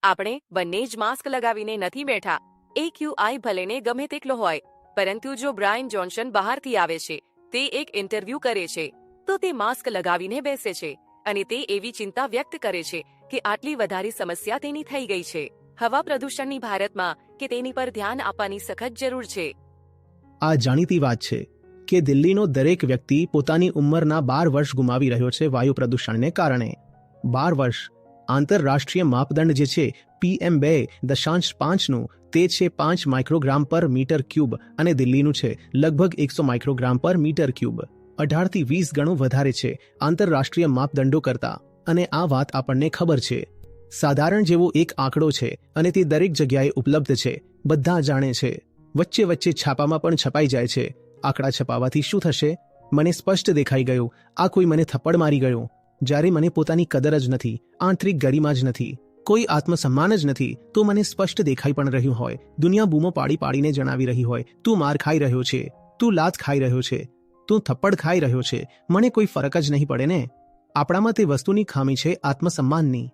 આપણે બંને જ માસ્ક લગાવીને નથી બેઠા. AQI ભલેને ગમે તેટલો હોય, પરંતુ જો બ્રાયન જોન્સન બહારથી આવે છે, તે એક ઇન્ટરવ્યૂ કરે છે, તો તે માસ્ક લગાવીને બેસે છે અને તે એવી ચિંતા વ્યક્ત કરે છે કે આટલી વધારે સમસ્યા તેની થઈ ગઈ છે. હવા પ્રદૂષણની ભારતમાં કે તેની પર ધ્યાન આપવાની સખત જરૂર છે. આ જાણીતી વાત છે કે દિલ્હીનો દરેક વ્યક્તિ પોતાની ઉંમરના 12 વર્ષ ગુમાવી રહ્યો છે વાયુ પ્રદૂષણને કારણે. 12 વર્ષ. આંતરરાષ્ટ્રીય માપદંડ જે છે PM2.5નું તે છે 5 માઇક્રોગ્રામ પર મીટર ક્યુબ અને દિલ્હીનું છે લગભગ 100 માઇક્રોગ્રામ પર મીટર ક્યુબ. 18 થી 20 ગણું વધારે છે આંતરરાષ્ટ્રીય માપદંડો કરતા. અને આ વાત આપણને ખબર છે. સાધારણ જેવો એક આંકડો છે અને તે દરેક જગ્યાએ ઉપલબ્ધ છે, બધા જાણે છે. વચ્ચે વચ્ચે છાપામાં પણ છપાઈ જાય છે. આંકડા છપાવાથી શું થશે? મને સ્પષ્ટ દેખાઈ ગયું, આ કોઈ મને થપ્પડ મારી ગયો. જ્યારે મને પોતાની કદર જ નથી, આંતરિક ગરિમા જ નથી, કોઈ આત્મસન્માન જ નથી, તો મને સ્પષ્ટ દેખાઈ પણ રહ્યું હોય, દુનિયા બૂમો પાડી પાડીને જણાવી રહી હોય, તું માર ખાઈ રહ્યો છે, તું લાત ખાઈ રહ્યો છે, તું થપ્પડ ખાઈ રહ્યો છે, મને કોઈ ફરક જ નહીં પડે ને. આપણામાં તે વસ્તુની ખામી છે આત્મસન્માનની.